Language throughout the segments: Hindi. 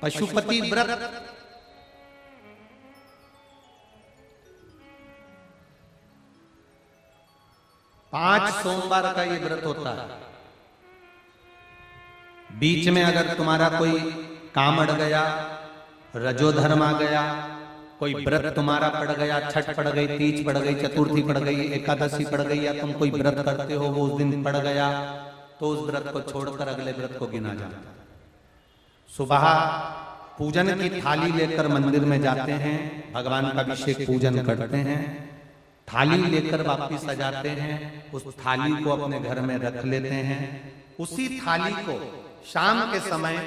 पशुपति व्रत पांच सोमवार का ये व्रत होता है। बीच में अगर तुम्हारा कोई काम अड़ गया, रजोधर्म आ गया, कोई व्रत तुम्हारा पड़ गया, छठ पड़ गई, तीज पड़ गई, चतुर्थी पड़ गई, एकादशी पड़ गई, या तुम कोई व्रत करते हो वो उस दिन पड़ गया, तो उस व्रत को छोड़कर अगले व्रत को गिना जाता है। सुबह पूजन की थाली लेकर मंदिर में जाते हैं, भगवान का अभिषेक पूजन करते हैं, थाली लेकर वापिस आ जाते हैं, उस थाली को अपने घर में रख लेते हैं। उसी थाली को शाम के समय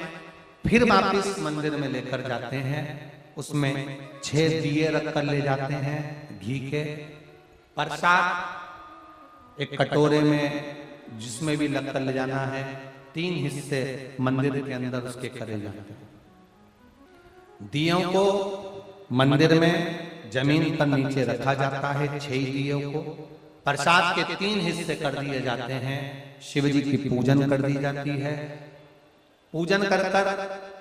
फिर वापिस मंदिर में लेकर जाते हैं, उसमें 6 दिए रखकर ले जाते हैं घी के। प्रसाद एक कटोरे में जिसमें भी रखकर ले जाना है, 3 हिस्से मंदिर के अंदर उसके करे जाते हैं। दियों को मंदिर में जमीन पर नीचे रखा जाता है, 6 दियों को। प्रसाद के 3 हिस्से कर दिए जाते हैं, शिव जी की पूजन कर दी जाती है। पूजन कर कर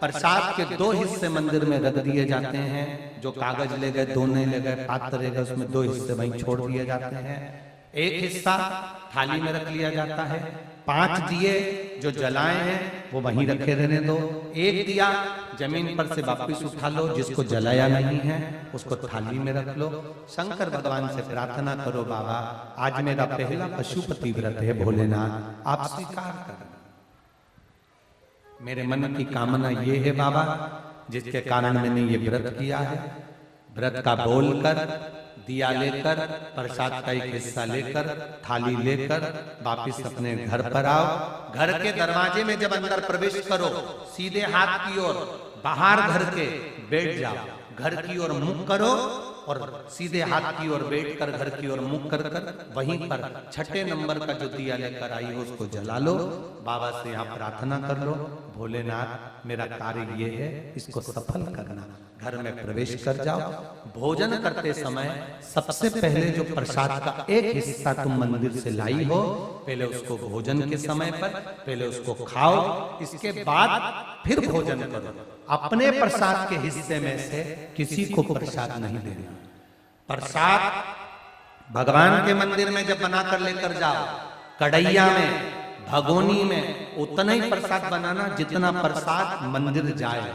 प्रसाद के 2 हिस्से मंदिर में रख दिए जाते हैं, जो कागज ले गए, दोने ले गए, पात्र ले गए, उसमें 2 हिस्से वहीं छोड़ दिए जाते हैं। एक हिस्सा थाली में रख लिया जाता है। 5 दिए जो जलाए हैं वो वहीं रखे रहने दो। एक दिया जमीन पर से वापिस उठा लो, जिसको जलाया नहीं है उसको थाली में रख लो। शंकर भगवान से प्रार्थना करो, बाबा आज मेरा पहला पशुपति व्रत है, भोलेनाथ आप स्वीकार करो। मेरे मन की कामना ये है बाबा, जिसके कारण मैंने ये व्रत किया है। व्रत का बोलकर, दिया लेकर, प्रसाद का एक हिस्सा लेकर, थाली लेकर वापिस अपने घर पर आओ। घर के दरवाजे में जब अंदर प्रवेश करो, सीधे हाथ की ओर बाहर घर के बैठ जाओ, घर की ओर मुख करो और सीधे हाथ की ओर बैठकर घर की ओर मुख कर कर वहीं पर 6ठे नंबर का जो दिया लेकर आई हो उसको जला लो। बाबा से यहाँ प्रार्थना कर लो, भोलेनाथ मेरा कार्य ये है, इसको सफल करना। घर में प्रवेश कर जाओ। भोजन करते समय सबसे पहले जो प्रसाद का एक हिस्सा तुम मंदिर से लाई हो, पहले उसको भोजन के समय पर पहले उसको खाओ, इसके बाद फिर भोजन करो। अपने प्रसाद के हिस्से में से किसी को प्रसाद नहीं देना। प्रसाद भगवान के मंदिर में जब बनाकर लेकर जाओ, कढ़ैया में, भगोनी में उतना ही प्रसाद बनाना जितना प्रसाद मंदिर जाए।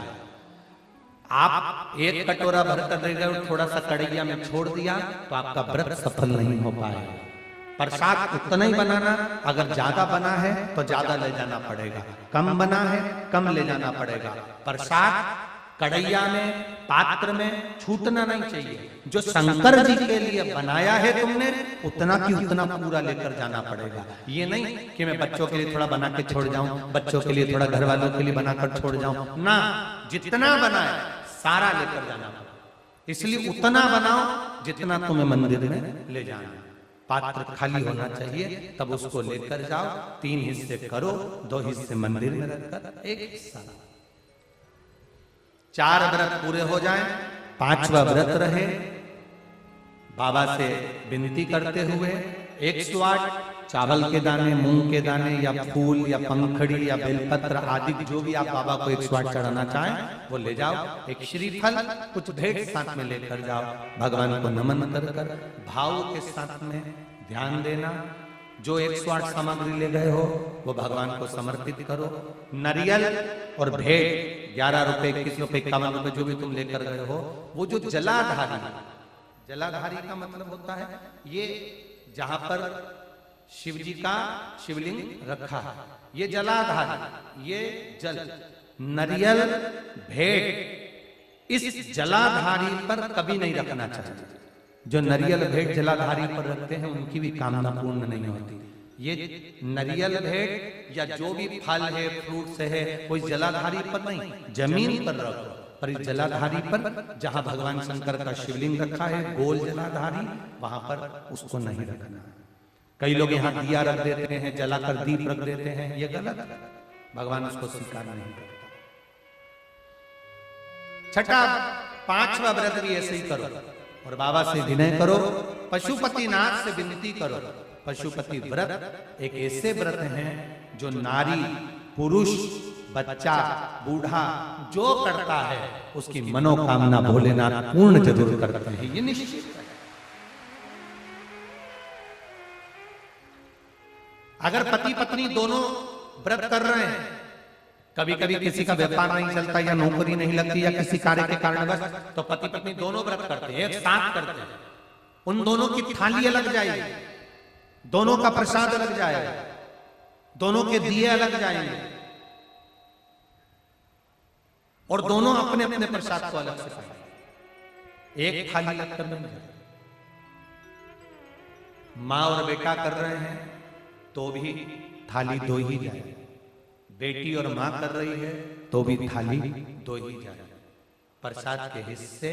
आप एक कटोरा भरकर दे गए, थोड़ा सा कढ़ैया में छोड़ दिया तो आपका व्रत सफल नहीं हो पाएगा। प्रसाद उतना ही बनाना, अगर ज्यादा बना है तो ज्यादा ले जाना पड़ेगा, कम बना है कम ले जाना पड़ेगा। प्रसाद कढ़ैया में, पात्र में छूटना नहीं चाहिए। जो शंकर जी के लिए बनाया है तुमने, उतना की उतना पूरा लेकर जाना पड़ेगा। ये नहीं कि मैं बच्चों के लिए थोड़ा बना के छोड़ जाऊं, बच्चों के लिए थोड़ा घर वालों के लिए बनाकर छोड़ जाऊं ना, जितना बनाए सारा लेकर जाना पड़ेगा। इसलिए उतना बनाओ जितना तुम्हें मंदिर में ले जाना। पात्र खाली होना चाहिए, तब उसको लेकर जाओ। 3 हिस्से करो, 2 हिस्से मंदिर में रखकर एक हिस्सा। 4 व्रत पूरे हो जाएं, 5वां व्रत रहे। बाबा से विनती करते हुए 108 चावल के दाने, मूंग के दाने या फूल या पंखड़ी या बेलपत्र आदि जो भी आप बाबा को 108 चढ़ाना चाहें वो ले जाओ। एक श्रीफल, कुछ भेंट साथ में लेकर जाओ। भगवान को नमन कर कर भाव के साथ में ध्यान देना। जो 108 सामग्री ले गए हो वो भगवान को समर्पित करो। नारियल और भेंट 11 रुपए, 21 रुपए, 51 रुपए जो भी तुम लेकर गए हो, वो जो जलाधारी, जलाधारी का मतलब होता है ये जहां पर शिव जी का शिवलिंग रखा है, ये जलाधारी, ये जल, नारियल, भेंट इस जलाधारी पर कभी नहीं रखना चाहिए। जो नारियल भेंट जलाधारी पर रखते हैं उनकी भी कामना पूर्ण नहीं होती। ये नारियल भेंट या जो भी फल है, फ्रूट्स है, कोई जलाधारी पर नहीं, जमीन पर रखो। पर इस जलाधारी पर जहां भगवान शंकर का शिवलिंग रखा है, गोल जलाधारी, वहां पर उसको नहीं रखना। कई लोग यहाँ दिया रख देते हैं, जलाकर दीप रख देते हैं, ये गलत है, भगवान उसको स्वीकार नहीं करता। 6ठा 5वां व्रत भी ऐसे ही करो और बाबा से विनय करो, पशुपतिनाथ से विनती करो। पशुपति व्रत एक ऐसे व्रत हैं जो नारी, पुरुष, बच्चा, बूढ़ा जो करता है उसकी मनोकामना भोलेनाथ पूर्ण जरूर करते हैं, ये निश्चित है। अगर पति पत्नी दोनों व्रत कर रहे हैं, कभी कभी किसी का व्यापार नहीं चलता या नौकरी नहीं लगती या किसी कार्य के कारणवश, तो पति पत्नी दोनों व्रत करते हैं, एक साथ करते हैं, उन दोनों की थाली अलग जाएगी, दोनों का प्रसाद अलग जाएगा, दोनों के दिए अलग जाएंगे और दोनों अपने अपने प्रसाद को अलग से खाएंगे, एक थाली अलग कर नहीं। मां और बेटा कर रहे हैं तो भी थाली दो ही जाएगी, बेटी और मां कर रही है तो भी थाली दो ही जाएगी। प्रसाद के हिस्से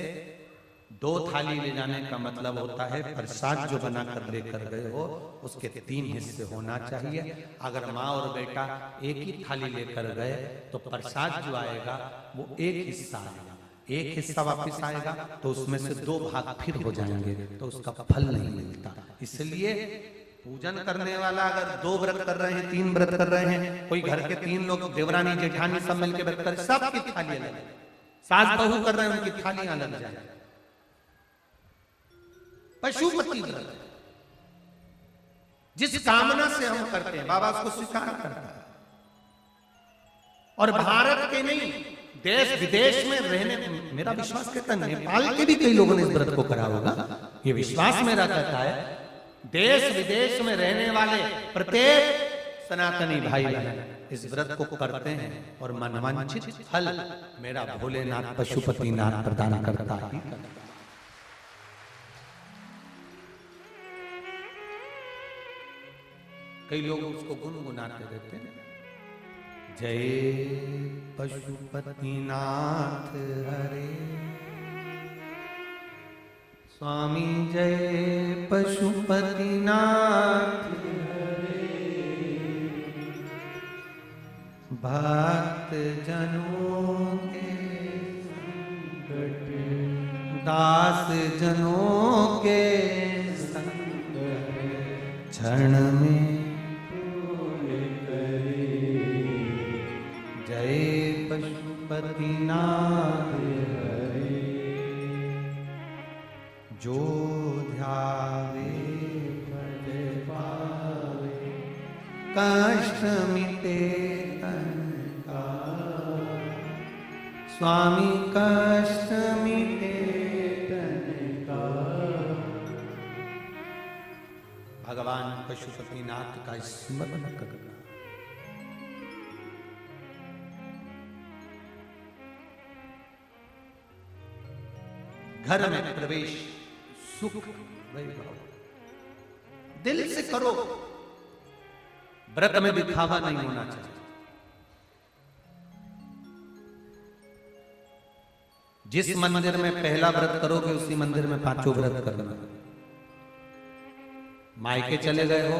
दो थाली ले जाने का मतलब होता है प्रसाद जो बनाकर लेकर गए हो उसके 3 हिस्से होना चाहिए। अगर माँ और बेटा एक ही थाली लेकर गए तो प्रसाद जो आएगा वो एक हिस्सा आएगा, एक हिस्सा वापस आएगा तो उसमें से 2 भाग फिर हो जाएंगे, तो उसका फल नहीं मिलता। इसलिए पूजन करने वाला अगर 2 व्रत कर रहे हैं, 3 व्रत कर रहे हैं, कोई घर के 3 लोग देवरानी जेठानी सब मिलकर व्रत कर, सबकी थाली अलग, सास बहू कर रहे हैं उनकी थाली अलग जाए। पशुपति व्रत जिस कामना से हम करते हैं बाबा उसको स्वीकार करता है। और भारत के नहीं देश विदेश में रहने, मेरा विश्वास कहता है नेपाल के भी कई लोगों ने इस व्रत को करा होगा, ये विश्वास मेरा कहता है। देश विदेश में रहने वाले प्रत्येक सनातनी भाई बहन इस व्रत को करते हैं और मनवांछित फल मेरा भोलेनाथ पशुपतिनाथ प्रदान करता ही करता। कई लोग उसको गुनगुनाते रहते हैं, जय पशुपतिनाथ हरे स्वामी, जय पशुपतिनाथ हरे, भक्त जनों के संकट, दास जनों के संकट क्षण में पूरे करे, जय पशुपतिनाथ हरे, जो ध्यावे फल पावे, कष्ट मिटे तन का, स्वामी कष्ट मिटे तन का। भगवान पशुपतिनाथ का स्मरण करना, घर में प्रवेश सुख वैभव दिल से करो, व्रत में दिखावा नहीं होना चाहिए। जिस मंदिर में पहला व्रत करोगे उसी मंदिर में 5 व्रत करना। मायके चले गए हो,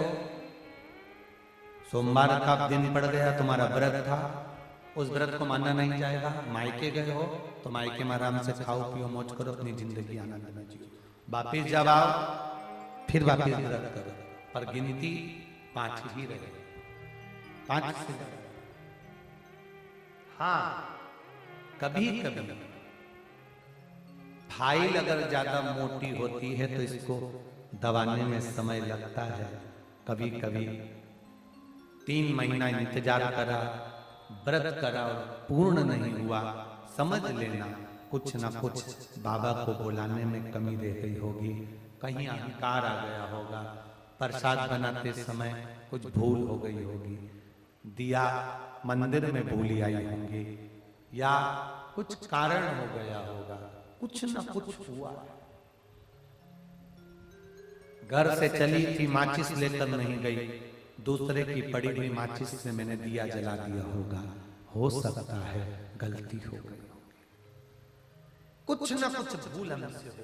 सोमवार का दिन पड़ गया, तुम्हारा व्रत था, उस व्रत को मानना नहीं जाएगा। मायके गए हो तो मायके में आराम से खाओ पियो मौज करो, अपनी जिंदगी आनंद में जियो। वापिस जब आओ फिर वापिस व्रत करो, पर गिनती 5 ही रहे, 5 से। हाँ, कभी कभी फाइल अगर ज्यादा मोटी होती है तो इसको दबाने में समय लगता है। कभी कभी 3 महीना इंतजार करा, व्रत करा और पूर्ण नहीं हुआ, समझ लेना कुछ ना कुछ बाबा को बुलाने में कमी रह गई होगी, कहीं अहंकार आ गया होगा, प्रसाद बनाते समय कुछ भूल हो गई होगी, दिया मंदिर में भूली आई होंगी, या कुछ कारण हो गया होगा, कुछ ना कुछ हुआ। घर से चली थी, माचिस लेकर नहीं गई, दूसरे की पड़ी हुई माचिस से मैंने दिया जला दिया होगा, हो सकता है गलती हो गई, कुछ ना कुछ भूल हमसे हो।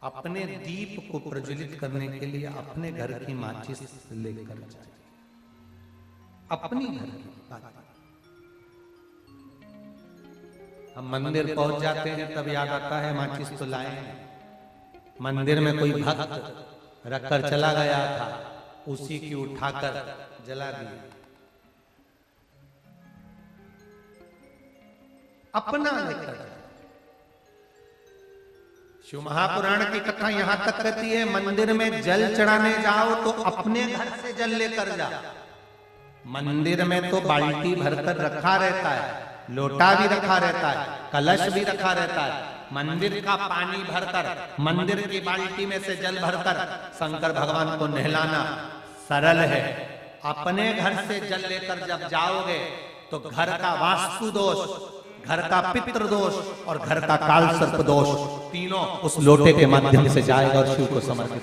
अपने दीप को प्रज्वलित करने के लिए अपने घर की माचिस लेकर जाए, अपनी घर की बात। हम मंदिर पहुंच जाते हैं तब याद आता है माचिस तो लाए, मंदिर में कोई भक्त रखकर चला गया था, उसी की उठाकर जला दी। अपना लेकर जाओ। शिव महापुराण की कथा यहां तक कहती है, मंदिर में जल चढ़ाने जाओ तो अपने घर से जल लेकर जाओ। मंदिर में तो बाल्टी भरकर रखा रहता है, लोटा भी रखा रहता है, कलश भी रखा रहता है। मंदिर का पानी भरकर, मंदिर की बाल्टी में से जल भरकर शंकर भगवान को नहलाना सरल है। अपने घर से जल लेकर जब जाओगे तो घर का वास्तु दोष, घर का पितृ दोष और घर का काल सर्प दोष तीनों उस लोटे के माध्यम से जाएगा और शिव को समर्पित